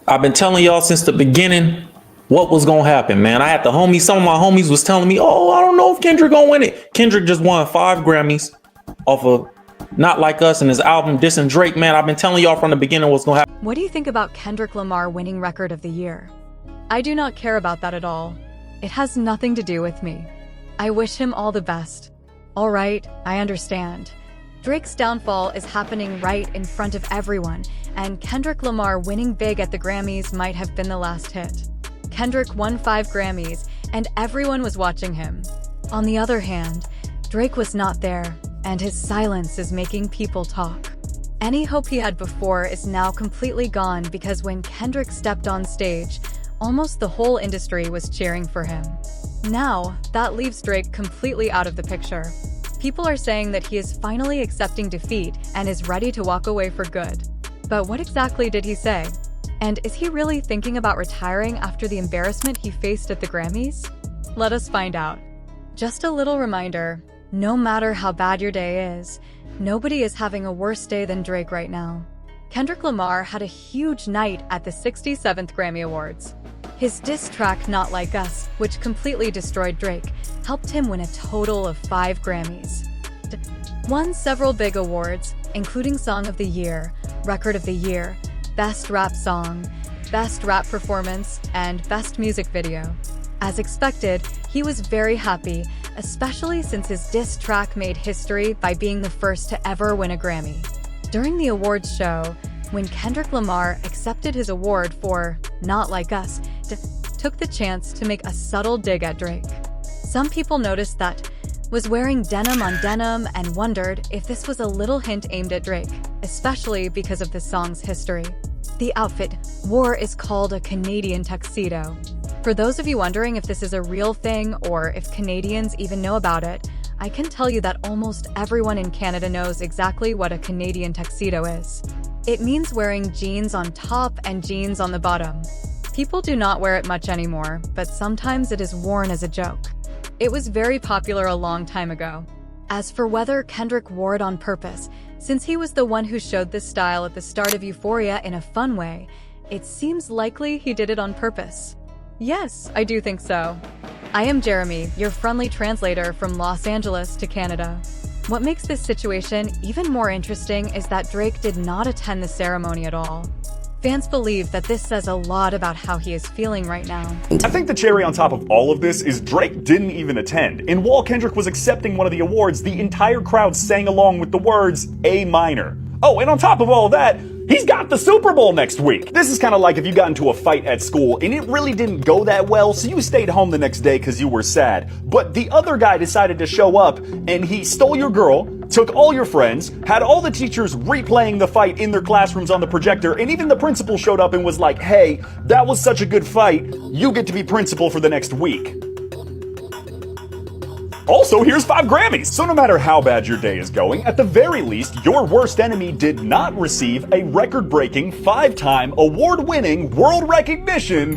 I've been telling y'all since the beginning what was gonna happen, man. I had the homies, some of my homies was telling me, oh, I don't know if Kendrick gonna win it. Kendrick just won 5 Grammys off of Not Like Us and his album dissing Drake, man. I've been telling y'all from the beginning what's gonna happen. What do you think about Kendrick Lamar winning Record of the Year? I do not care about that at all. It has nothing to do with me. I wish him all the best. All right, I understand. Drake's downfall is happening right in front of everyone, and Kendrick Lamar winning big at the Grammys might have been the last hit. Kendrick won 5 Grammys, and everyone was watching him. On the other hand, Drake was not there, and his silence is making people talk. Any hope he had before is now completely gone because when Kendrick stepped on stage, almost the whole industry was cheering for him. Now, that leaves Drake completely out of the picture. People are saying that he is finally accepting defeat and is ready to walk away for good. But what exactly did he say? And is he really thinking about retiring after the embarrassment he faced at the Grammys? Let us find out. Just a little reminder, no matter how bad your day is, nobody is having a worse day than Drake right now. Kendrick Lamar had a huge night at the 67th Grammy Awards. His diss track Not Like Us, which completely destroyed Drake, helped him win a total of 5 Grammys. Won several big awards, including Song of the Year, Record of the Year, Best Rap Song, Best Rap Performance, and Best Music Video. As expected, he was very happy, especially since his diss track made history by being the first to ever win a Grammy. During the awards show, when Kendrick Lamar accepted his award for Not Like Us, took the chance to make a subtle dig at Drake. Some people noticed that was wearing denim on denim and wondered if this was a little hint aimed at Drake, especially because of the song's history. The outfit wore is called a Canadian tuxedo. For those of you wondering if this is a real thing or if Canadians even know about it, I can tell you that almost everyone in Canada knows exactly what a Canadian tuxedo is. It means wearing jeans on top and jeans on the bottom. People do not wear it much anymore, but sometimes it is worn as a joke. It was very popular a long time ago. As for whether Kendrick wore it on purpose, since he was the one who showed this style at the start of Euphoria in a fun way, it seems likely he did it on purpose. Yes, I do think so. I am Jeremy, your friendly translator from Los Angeles to Canada. What makes this situation even more interesting is that Drake did not attend the ceremony at all. Fans believe that this says a lot about how he is feeling right now. I think the cherry on top of all of this is Drake didn't even attend. And while Kendrick was accepting one of the awards, the entire crowd sang along with the words A minor. Oh, and on top of all of that, he's got the Super Bowl next week. This is kind of like if you got into a fight at school and it really didn't go that well, so you stayed home the next day because you were sad. But the other guy decided to show up and he stole your girl, took all your friends, had all the teachers replaying the fight in their classrooms on the projector, and even the principal showed up and was like, hey, that was such a good fight, you get to be principal for the next week. Also, here's 5 Grammys. So no matter how bad your day is going, at the very least, your worst enemy did not receive a record-breaking 5-time award-winning world recognition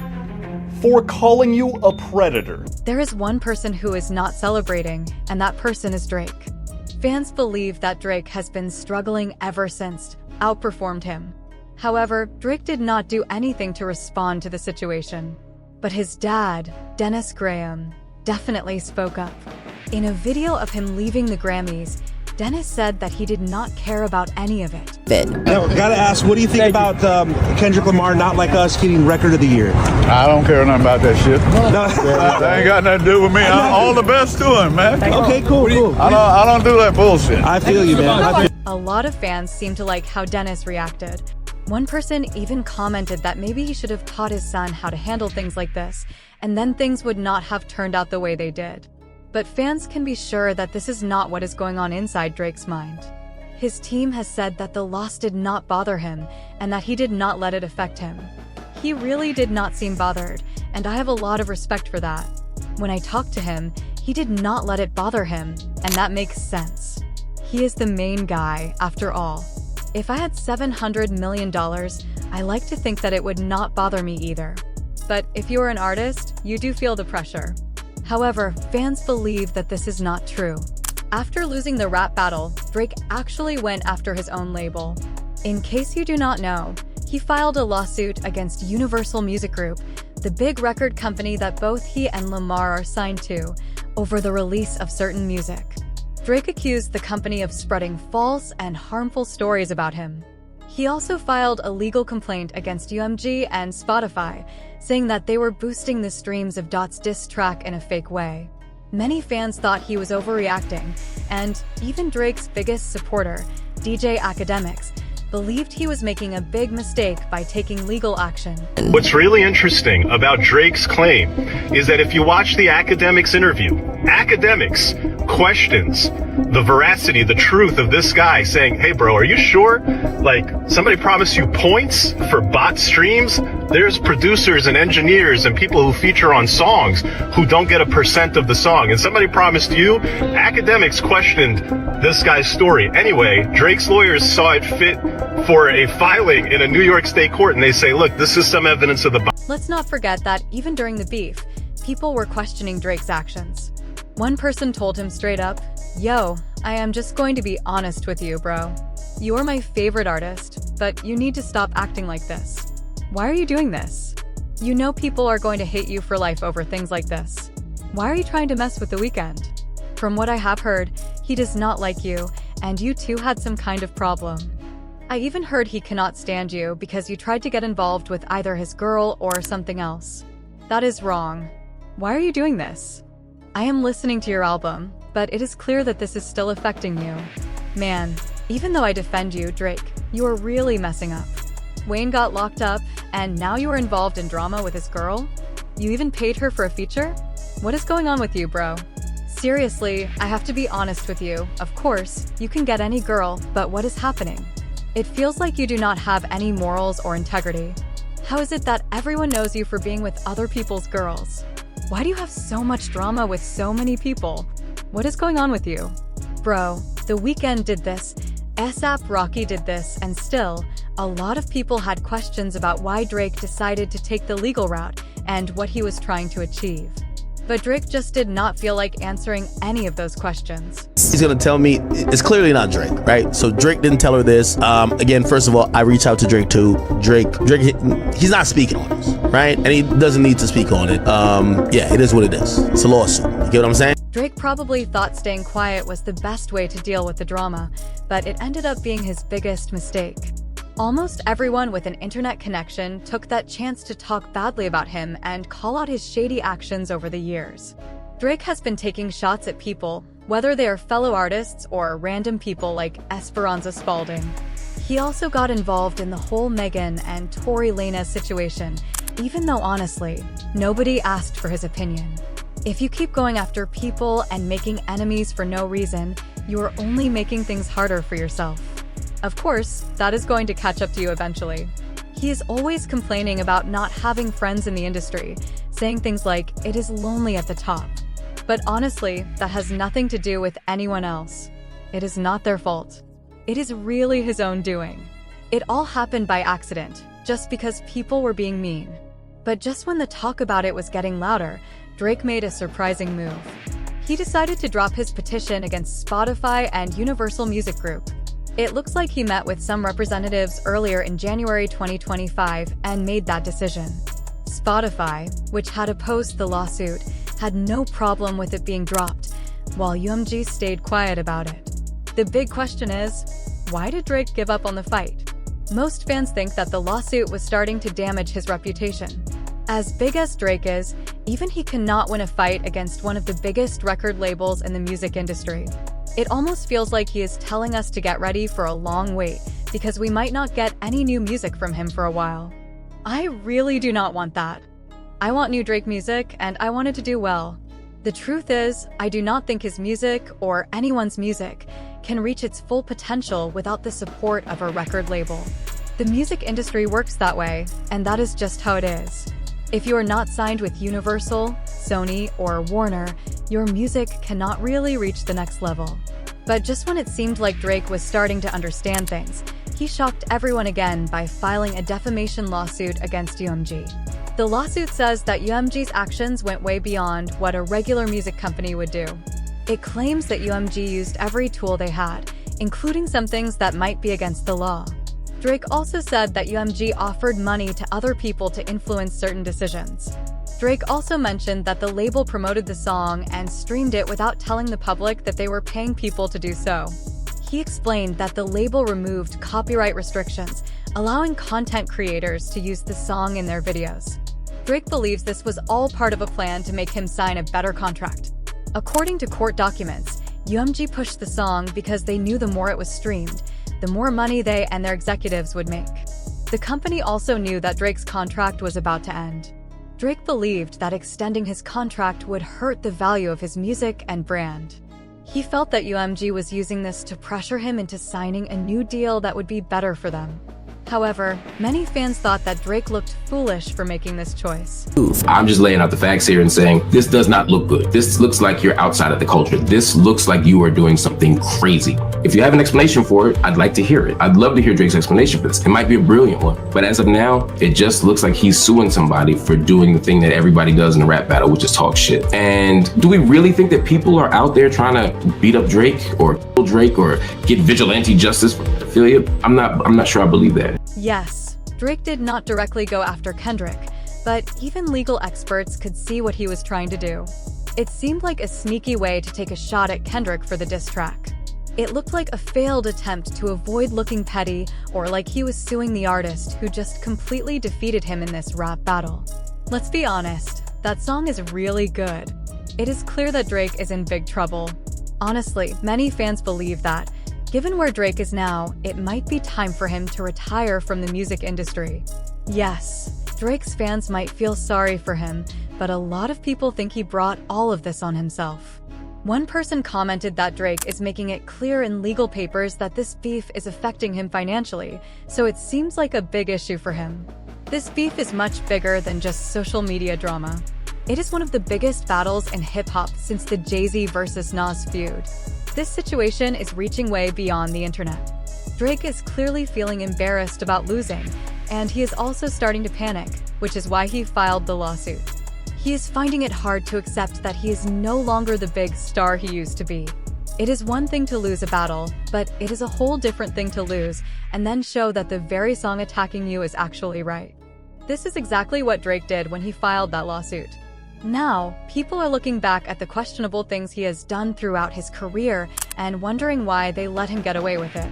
for calling you a predator. There is one person who is not celebrating, and that person is Drake. Fans believe that Drake has been struggling ever since, outperformed him. However, Drake did not do anything to respond to the situation. But his dad, Dennis Graham, definitely spoke up. In a video of him leaving the Grammys, Dennis said that he did not care about any of it. Now, gotta ask, what do you think about Kendrick Lamar, Not Like Us, getting Record of the Year? I don't care nothing about that shit. That ain't got nothing to do with me. All the best to him, man. Okay, cool. I don't do that bullshit. I feel you, man. A lot of fans seem to like how Dennis reacted. One person even commented that maybe he should have taught his son how to handle things like this, and then things would not have turned out the way they did. But fans can be sure that this is not what is going on inside Drake's mind. His team has said that the loss did not bother him and that he did not let it affect him. He really did not seem bothered, and I have a lot of respect for that. When I talked to him, he did not let it bother him, and that makes sense. He is the main guy, after all. If I had $700 million, I like to think that it would not bother me either. But if you are an artist, you do feel the pressure. However, fans believe that this is not true. After losing the rap battle, Drake actually went after his own label. In case you do not know, He filed a lawsuit against Universal Music Group, the big record company that both he and Lamar are signed to, over the release of certain music. Drake accused the company of spreading false and harmful stories about him. He also filed a legal complaint against UMG and Spotify, saying that they were boosting the streams of Dot's diss track in a fake way. Many fans thought he was overreacting, and even Drake's biggest supporter, DJ Academics, believed he was making a big mistake by taking legal action. What's really interesting about Drake's claim is that if you watch the Academics interview, Academics questions the veracity, the truth of this guy, saying, hey bro, are you sure? Like, somebody promised you points for bot streams? There's producers and engineers and people who feature on songs who don't get a % of the song. And somebody promised you? Academics questioned this guy's story. Anyway, Drake's lawyers saw it fit for a filing in a New York state court, and they say, look, this is some evidence of the bot. Let's not forget that even during the beef, people were questioning Drake's actions. One person told him straight up, yo, I am just going to be honest with you, bro. You are my favorite artist, but you need to stop acting like this. Why are you doing this? You know people are going to hate you for life over things like this. Why are you trying to mess with The Weeknd? From what I have heard, he does not like you, and you two had some kind of problem. I even heard he cannot stand you because you tried to get involved with either his girl or something else. That is wrong. Why are you doing this? I am listening to your album, but it is clear that this is still affecting you. Man, even though I defend you, Drake, you are really messing up. Wayne got locked up, and now you are involved in drama with his girl? You even paid her for a feature? What is going on with you, bro? Seriously, I have to be honest with you. Of course, you can get any girl, but what is happening? It feels like you do not have any morals or integrity. How is it that everyone knows you for being with other people's girls? Why do you have so much drama with so many people? What is going on with you? Bro, The Weeknd did this, A$AP Rocky did this, and still, a lot of people had questions about why Drake decided to take the legal route and what he was trying to achieve. But Drake just did not feel like answering any of those questions. He's gonna tell me it's clearly not Drake, right? So Drake didn't tell her this. Again, first of all, I reached out to Drake too. Drake, he's not speaking on this, right? And he doesn't need to speak on it. Yeah, it is what it is. It's a lawsuit. You get what I'm saying? Drake probably thought staying quiet was the best way to deal with the drama, but it ended up being his biggest mistake. Almost everyone with an internet connection took that chance to talk badly about him and call out his shady actions over the years. Drake has been taking shots at people, whether they are fellow artists or random people like Esperanza Spalding. He also got involved in the whole Megan and Tory Lanez situation, even though honestly, nobody asked for his opinion. If you keep going after people and making enemies for no reason, you are only making things harder for yourself. Of course, that is going to catch up to you eventually. He is always complaining about not having friends in the industry, saying things like, it is lonely at the top. But honestly, that has nothing to do with anyone else. It is not their fault. It is really his own doing. It all happened by accident, just because people were being mean. But just when the talk about it was getting louder, Drake made a surprising move. He decided to drop his petition against Spotify and Universal Music Group. It looks like he met with some representatives earlier in January 2025 and made that decision. Spotify, which had opposed the lawsuit, had no problem with it being dropped, while UMG stayed quiet about it. The big question is, why did Drake give up on the fight? Most fans think that the lawsuit was starting to damage his reputation. As big as Drake is, even he cannot win a fight against one of the biggest record labels in the music industry. It almost feels like he is telling us to get ready for a long wait because we might not get any new music from him for a while. I really do not want that. I want new Drake music and I want it to do well. The truth is, I do not think his music or anyone's music can reach its full potential without the support of a record label. The music industry works that way, and that is just how it is. If you are not signed with Universal, Sony, or Warner, your music cannot really reach the next level. But just when it seemed like Drake was starting to understand things, he shocked everyone again by filing a defamation lawsuit against UMG. The lawsuit says that UMG's actions went way beyond what a regular music company would do. It claims that UMG used every tool they had, including some things that might be against the law. Drake also said that UMG offered money to other people to influence certain decisions. Drake also mentioned that the label promoted the song and streamed it without telling the public that they were paying people to do so. He explained that the label removed copyright restrictions, allowing content creators to use the song in their videos. Drake believes this was all part of a plan to make him sign a better contract. According to court documents, UMG pushed the song because they knew the more it was streamed, the more money they and their executives would make. The company also knew that Drake's contract was about to end. Drake believed that extending his contract would hurt the value of his music and brand. He felt that UMG was using this to pressure him into signing a new deal that would be better for them. However, many fans thought that Drake looked foolish for making this choice. I'm just laying out the facts here and saying, this does not look good. This looks like you're outside of the culture. This looks like you are doing something crazy. If you have an explanation for it, I'd like to hear it. I'd love to hear Drake's explanation for this. It might be a brilliant one, but as of now, it just looks like he's suing somebody for doing the thing that everybody does in a rap battle, which is talk shit. And do we really think that people are out there trying to beat up Drake or kill Drake or get vigilante justice for pedophilia? I'm not sure I believe that. Yes, Drake did not directly go after Kendrick, but even legal experts could see what he was trying to do. It seemed like a sneaky way to take a shot at Kendrick for the diss track. It looked like a failed attempt to avoid looking petty, or like he was suing the artist who just completely defeated him in this rap battle. Let's be honest, that song is really good. It is clear that Drake is in big trouble. Honestly, many fans believe that, given where Drake is now, it might be time for him to retire from the music industry. Yes, Drake's fans might feel sorry for him, but a lot of people think he brought all of this on himself. One person commented that Drake is making it clear in legal papers that this beef is affecting him financially, so it seems like a big issue for him. This beef is much bigger than just social media drama. It is one of the biggest battles in hip-hop since the Jay-Z versus Nas feud. This situation is reaching way beyond the internet. Drake is clearly feeling embarrassed about losing, and he is also starting to panic, which is why he filed the lawsuit. He is finding it hard to accept that he is no longer the big star he used to be. It is one thing to lose a battle, but it is a whole different thing to lose and then show that the very song attacking you is actually right. This is exactly what Drake did when he filed that lawsuit. Now, people are looking back at the questionable things he has done throughout his career and wondering why they let him get away with it.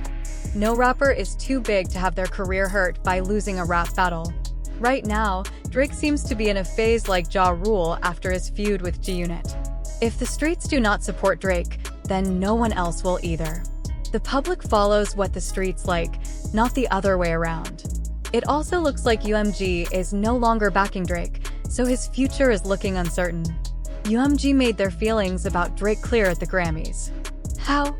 No rapper is too big to have their career hurt by losing a rap battle. Right now, Drake seems to be in a phase like Ja Rule after his feud with G-Unit. If the streets do not support Drake, then no one else will either. The public follows what the streets like, not the other way around. It also looks like UMG is no longer backing Drake, so his future is looking uncertain. UMG made their feelings about Drake clear at the Grammys. How?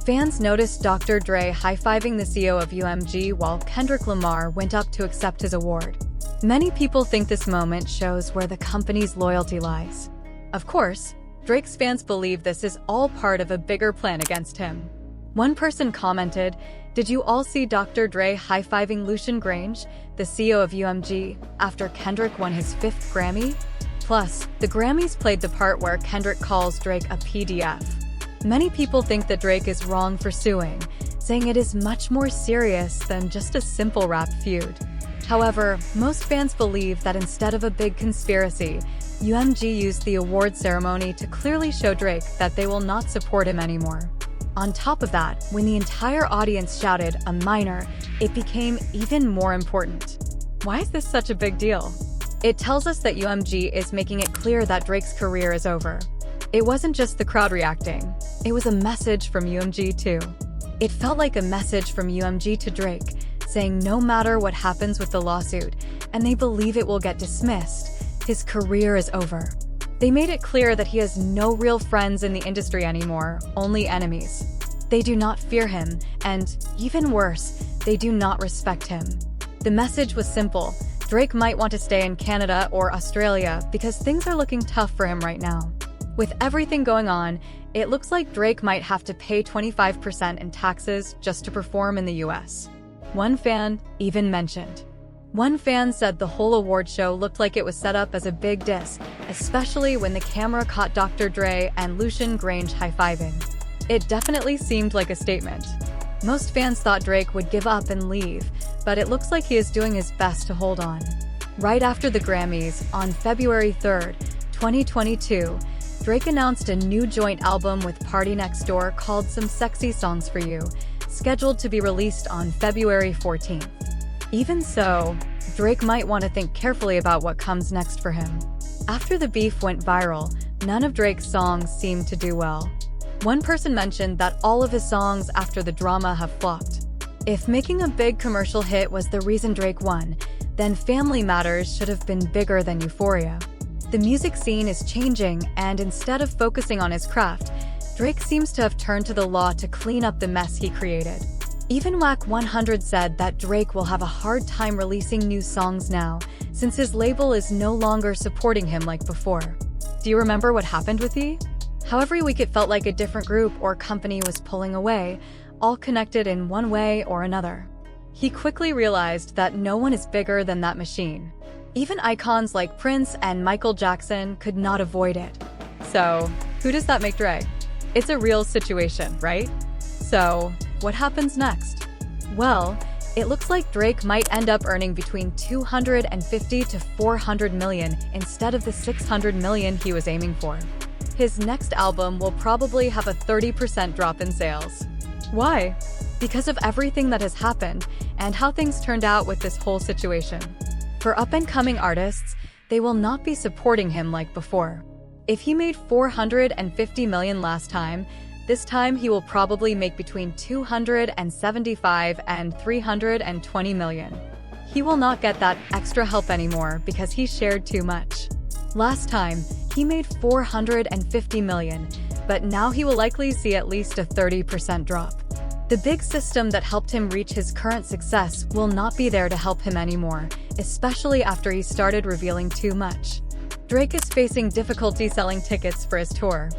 Fans noticed Dr. Dre high-fiving the CEO of UMG while Kendrick Lamar went up to accept his award. Many people think this moment shows where the company's loyalty lies. Of course, Drake's fans believe this is all part of a bigger plan against him. One person commented, "Did you all see Dr. Dre high-fiving Lucian Grange, the CEO of UMG, after Kendrick won his 5th Grammy?" Plus, the Grammys played the part where Kendrick calls Drake a PDF. Many people think that Drake is wrong for suing, saying it is much more serious than just a simple rap feud. However, most fans believe that instead of a big conspiracy, UMG used the award ceremony to clearly show Drake that they will not support him anymore. On top of that, when the entire audience shouted a minor, it became even more important. Why is this such a big deal? It tells us that UMG is making it clear that Drake's career is over. It wasn't just the crowd reacting, it was a message from UMG too. It felt like a message from UMG to Drake, saying no matter what happens with the lawsuit, and they believe it will get dismissed, his career is over. They made it clear that he has no real friends in the industry anymore, only enemies. They do not fear him, and, even worse, they do not respect him. The message was simple. Drake might want to stay in Canada or Australia because things are looking tough for him right now. With everything going on, it looks like Drake might have to pay 25% in taxes just to perform in the US. One fan even mentioned. One fan said the whole award show looked like it was set up as a big diss, especially when the camera caught Dr. Dre and Lucian Grange high-fiving. It definitely seemed like a statement. Most fans thought Drake would give up and leave, but it looks like he is doing his best to hold on. Right after the Grammys, on February 3rd, 2022, Drake announced a new joint album with Party Next Door called Some Sexy Songs for You, scheduled to be released on February 14th. Even so, Drake might want to think carefully about what comes next for him. After the beef went viral, none of Drake's songs seemed to do well. One person mentioned that all of his songs after the drama have flopped. If making a big commercial hit was the reason Drake won, then Family Matters should have been bigger than Euphoria. The music scene is changing, and instead of focusing on his craft, Drake seems to have turned to the law to clean up the mess he created. Even Whack 100 said that Drake will have a hard time releasing new songs now, since his label is no longer supporting him like before. Do you remember what happened with E? How every week it felt like a different group or company was pulling away, all connected in one way or another. He quickly realized that no one is bigger than that machine. Even icons like Prince and Michael Jackson could not avoid it. So, who does that make Drake? It's a real situation, right? So, what happens next? Well, it looks like Drake might end up earning between $250 to $400 million instead of the $600 million he was aiming for. His next album will probably have a 30% drop in sales. Why? Because of everything that has happened and how things turned out with this whole situation. For up-and-coming artists, they will not be supporting him like before. If he made $450 million last time, this time he will probably make between $275 and $320 million. He will not get that extra help anymore because he shared too much. Last time, he made $450 million, but now he will likely see at least a 30% drop. The big system that helped him reach his current success will not be there to help him anymore, especially after he started revealing too much. Drake is facing difficulty selling tickets for his tour.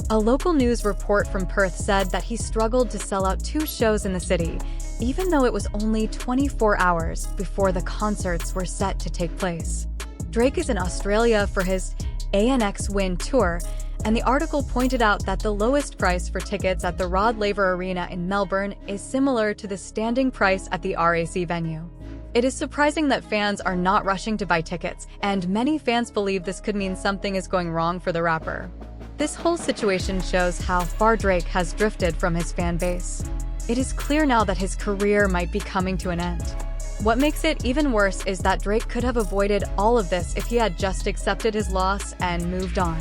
A local news report from Perth said that he struggled to sell out 2 shows in the city, even though it was only 24 hours before the concerts were set to take place. Drake is in Australia for his ANX Win tour, and the article pointed out that the lowest price for tickets at the Rod Laver Arena in Melbourne is similar to the standing price at the RAC venue. It is surprising that fans are not rushing to buy tickets, and many fans believe this could mean something is going wrong for the rapper. This whole situation shows how far Drake has drifted from his fan base. It is clear now that his career might be coming to an end. What makes it even worse is that Drake could have avoided all of this if he had just accepted his loss and moved on.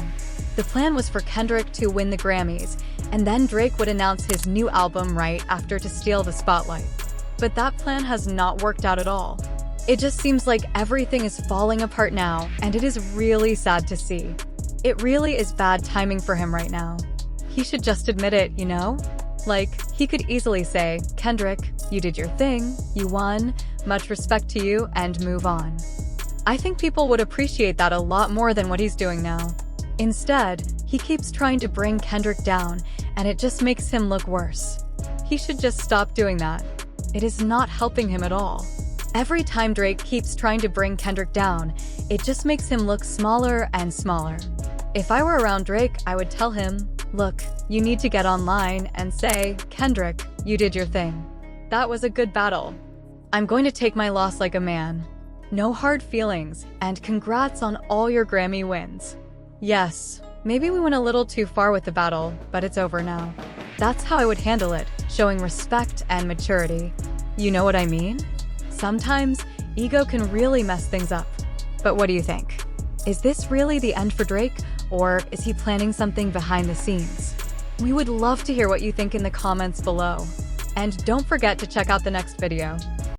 The plan was for Kendrick to win the Grammys, and then Drake would announce his new album right after to steal the spotlight. But that plan has not worked out at all. It just seems like everything is falling apart now, and it is really sad to see. It really is bad timing for him right now. He should just admit it, you know? Like, he could easily say, Kendrick, you did your thing, you won, much respect to you, and move on. I think people would appreciate that a lot more than what he's doing now. Instead, he keeps trying to bring Kendrick down, and it just makes him look worse. He should just stop doing that. It is not helping him at all. Every time Drake keeps trying to bring Kendrick down, it just makes him look smaller and smaller. If I were around Drake, I would tell him, look, you need to get online and say, Kendrick, you did your thing. That was a good battle. I'm going to take my loss like a man. No hard feelings, and congrats on all your Grammy wins. Yes, maybe we went a little too far with the battle, but it's over now. That's how I would handle it, showing respect and maturity. You know what I mean? Sometimes, ego can really mess things up. But what do you think? Is this really the end for Drake, or is he planning something behind the scenes? We would love to hear what you think in the comments below. And don't forget to check out the next video.